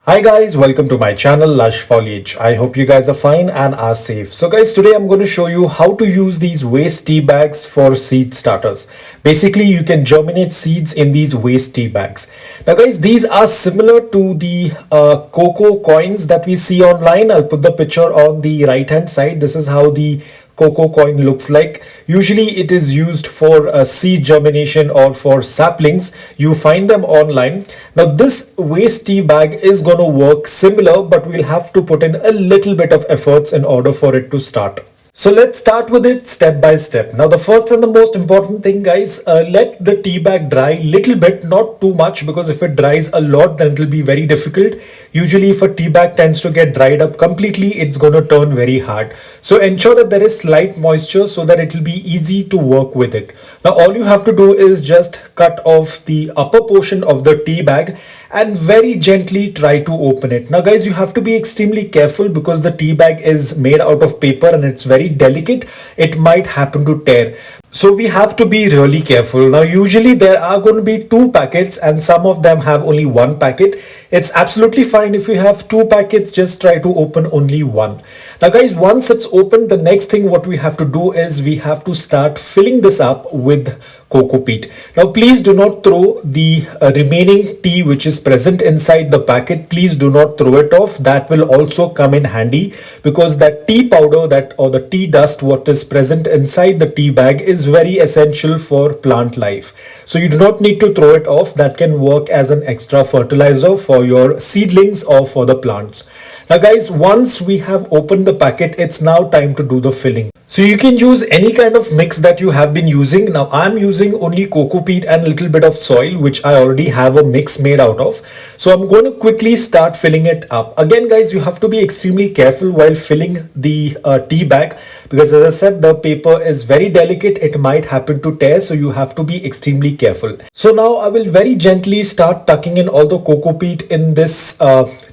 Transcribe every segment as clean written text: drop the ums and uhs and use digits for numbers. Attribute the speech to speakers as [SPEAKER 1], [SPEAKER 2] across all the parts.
[SPEAKER 1] Hi guys, welcome to my channel Lush Foliage. I hope you guys are fine and are safe. So guys, today I'm going to show you how to use these waste tea bags for seed starters. Basically, you can germinate seeds in these waste tea bags. Now guys, these are similar to the cocoa coins that we see online. I'll put the picture on the right hand side. This is how the cocoa coin looks like. Usually it is used for seed germination or for saplings. You find them online. Now this waste tea bag is going to work similar, but we'll have to put in a little bit of efforts in order for it to start. So let's start with it step by step. Now the first and the most important thing guys, let the tea bag dry little bit, not too much, because if it dries a lot then it will be very difficult. Usually if a tea bag tends to get dried up completely, it's going to turn very hard. So ensure that there is slight moisture so that it will be easy to work with it. Now all you have to do is just cut off the upper portion of the tea bag and very gently try to open it. Now guys, you have to be extremely careful because the tea bag is made out of paper and it's very delicate. It might happen to tear. So we have to be really careful. Now usually there are going to be two packets and some of them have only one packet. It's absolutely fine if you have two packets, just try to open only one. Now guys, once it's open, the next thing what we have to do is we have to start filling this up with coco peat. Now please do not throw the remaining tea which is present inside the packet. Please do not throw it off. That will also come in handy because that tea powder or the tea dust what is present inside the tea bag is very essential for plant life. So you do not need to throw it off. That can work as an extra fertilizer for your seedlings or for the plants. Now guys, once we have opened the packet, it's now time to do the filling. So you can use any kind of mix that you have been using. Now I'm using only coco peat and a little bit of soil, which I already have a mix made out of. So I'm going to quickly start filling it up. Again guys, you have to be extremely careful while filling the tea bag because as I said, the paper is very delicate. It might happen to tear, so you have to be extremely careful. So now I will very gently start tucking in all the coco peat in this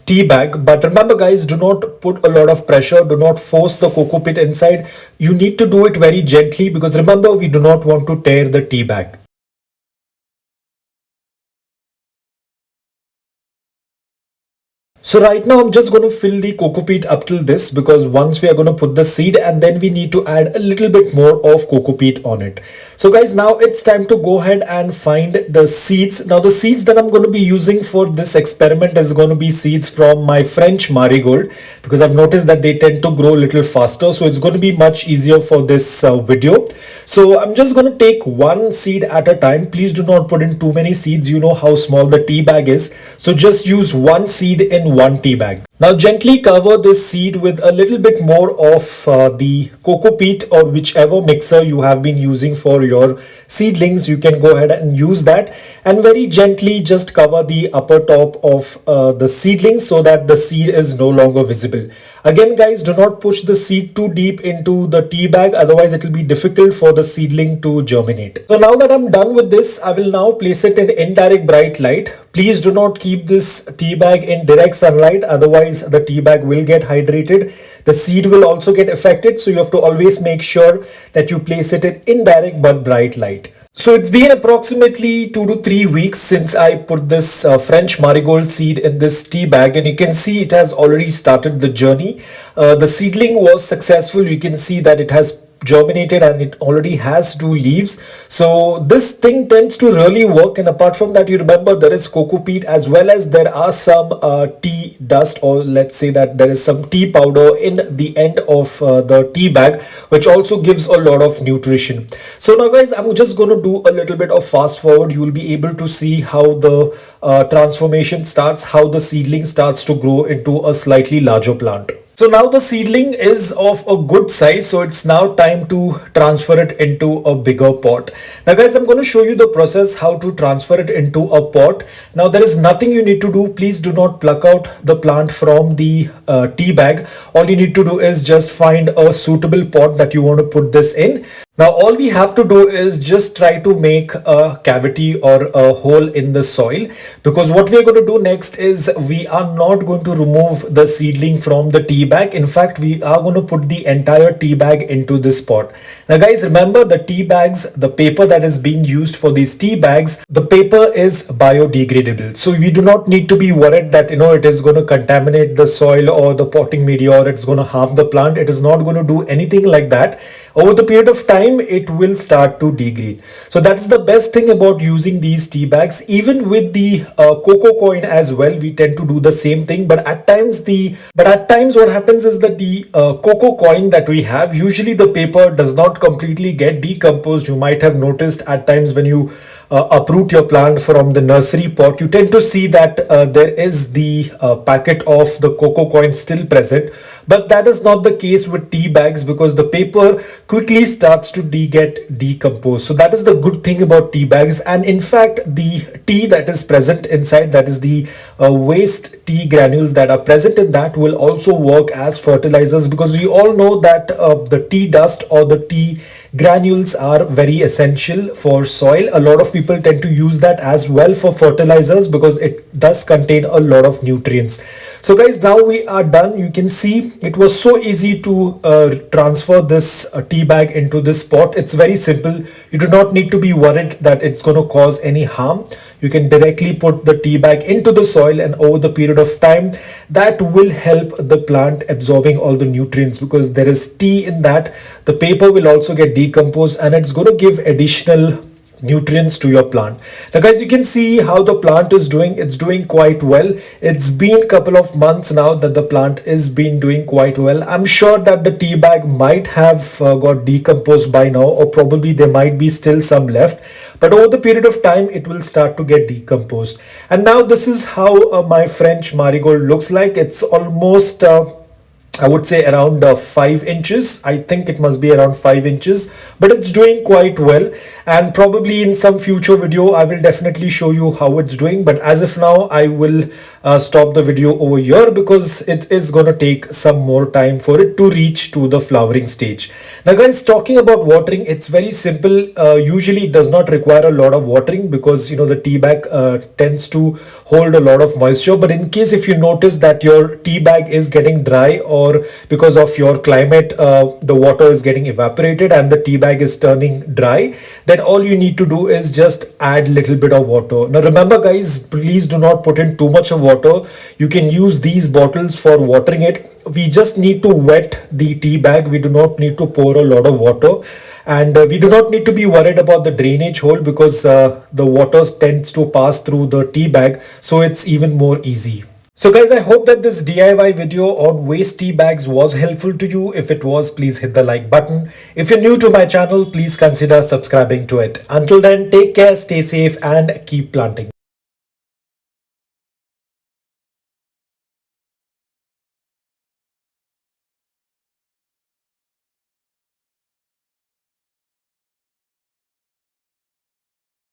[SPEAKER 1] tea bag. But remember guys, do not put a lot of pressure. Do not force the coco peat inside. You need to do it very gently because remember, we do not want to tear the tea bag. So right now I'm just going to fill the coco peat up till this because once we are going to put the seed and then we need to add a little bit more of coco peat on it. So guys, now it's time to go ahead and find the seeds. Now the seeds that I'm going to be using for this experiment is going to be seeds from my French marigold because I've noticed that they tend to grow a little faster. So it's going to be much easier for this video. So I'm just going to take one seed at a time. Please do not put in too many seeds. You know how small the tea bag is. So just use one seed in one tea bag. Now gently cover this seed with a little bit more of the coco peat or whichever mixer you have been using for your seedlings. You can go ahead and use that and very gently just cover the upper top of the seedlings so that the seed is no longer visible. Again guys, do not push the seed too deep into the tea bag, otherwise it will be difficult for the seedling to germinate. So now that I'm done with this, I will now place it in indirect bright light. Please do not keep this tea bag in direct sunlight, otherwise the tea bag will get hydrated. The seed will also get affected, so you have to always make sure that you place it in indirect but bright light. So it's been approximately 2 to 3 weeks since I put this French marigold seed in this tea bag, and you can see it has already started the journey. The seedling was successful. You can see that it has germinated and it already has 2 leaves. So this thing tends to really work, and apart from that, you remember there is coco peat as well as there are some tea dust, or let's say that there is some tea powder in the end of the tea bag, which also gives a lot of nutrition. So now guys, I'm just going to do a little bit of fast forward. You will be able to see how the transformation starts, how the seedling starts to grow into a slightly larger plant. So now the seedling is of a good size, so it's now time to transfer it into a bigger pot. Now guys, I'm going to show you the process how to transfer it into a pot. Now there is nothing you need to do. Please do not pluck out the plant from the tea bag. All you need to do is just find a suitable pot that you want to put this in. Now all we have to do is just try to make a cavity or a hole in the soil, because what we are going to do next is we are not going to remove the seedling from the tea bag. In fact, we are going to put the entire tea bag into this pot. Now guys, remember the tea bags, the paper that is being used for these tea bags, the paper is biodegradable. So we do not need to be worried that it is going to contaminate the soil or the potting media, or it's going to harm the plant. It is not going to do anything like that. Over the period of time, it will start to degrade. So that's the best thing about using these tea bags. Even with the cocoa coin as well, we tend to do the same thing. But at times what happens is that the cocoa coin that we have, usually the paper does not completely get decomposed. You might have noticed at times when you uproot your plant from the nursery pot, you tend to see that there is the packet of the cocoa coin still present. But that is not the case with tea bags, because the paper quickly starts to get decomposed. So that is the good thing about tea bags. And in fact, the tea that is present inside, that is the waste tea granules that are present in that, will also work as fertilizers, because we all know that the tea dust or the tea granules are very essential for soil. A lot of people tend to use that as well for fertilizers because it does contain a lot of nutrients. So guys, now we are done. You can see it was so easy to transfer this tea bag into this pot. It's very simple. You do not need to be worried that it's going to cause any harm. You can directly put the tea bag into the soil, and over the period of time, that will help the plant absorbing all the nutrients, because there is tea in that. The paper will also get decomposed, and it's going to give additional nutrients to your plant. Now guys, you can see how the plant is doing. It's doing quite well. It's been a couple of months now that the plant is been doing quite well. I'm sure that the tea bag might have got decomposed by now, or probably there might be still some left, but over the period of time it will start to get decomposed. And now this is how my French marigold looks like. It's almost I would say around 5 inches. I think it must be around 5 inches, but it's doing quite well. And probably in some future video, I will definitely show you how it's doing. But as of now, I will stop the video over here, because it is going to take some more time for it to reach to the flowering stage. Now guys, talking about watering, it's very simple. Usually it does not require a lot of watering, because the tea bag tends to hold a lot of moisture. But in case if you notice that your tea bag is getting dry, or because of your climate the water is getting evaporated and the tea bag is turning dry, then all you need to do is just add little bit of water. Now remember guys, please do not put in too much of water. You can use these bottles for watering it. We just need to wet the tea bag. We do not need to pour a lot of water. And we do not need to be worried about the drainage hole, because the water tends to pass through the tea bag, so it's even more easy. So guys, I hope that this DIY video on waste tea bags was helpful to you. If it was, please hit the like button. If you're new to my channel, please consider subscribing to it. Until then, take care, stay safe, and keep planting.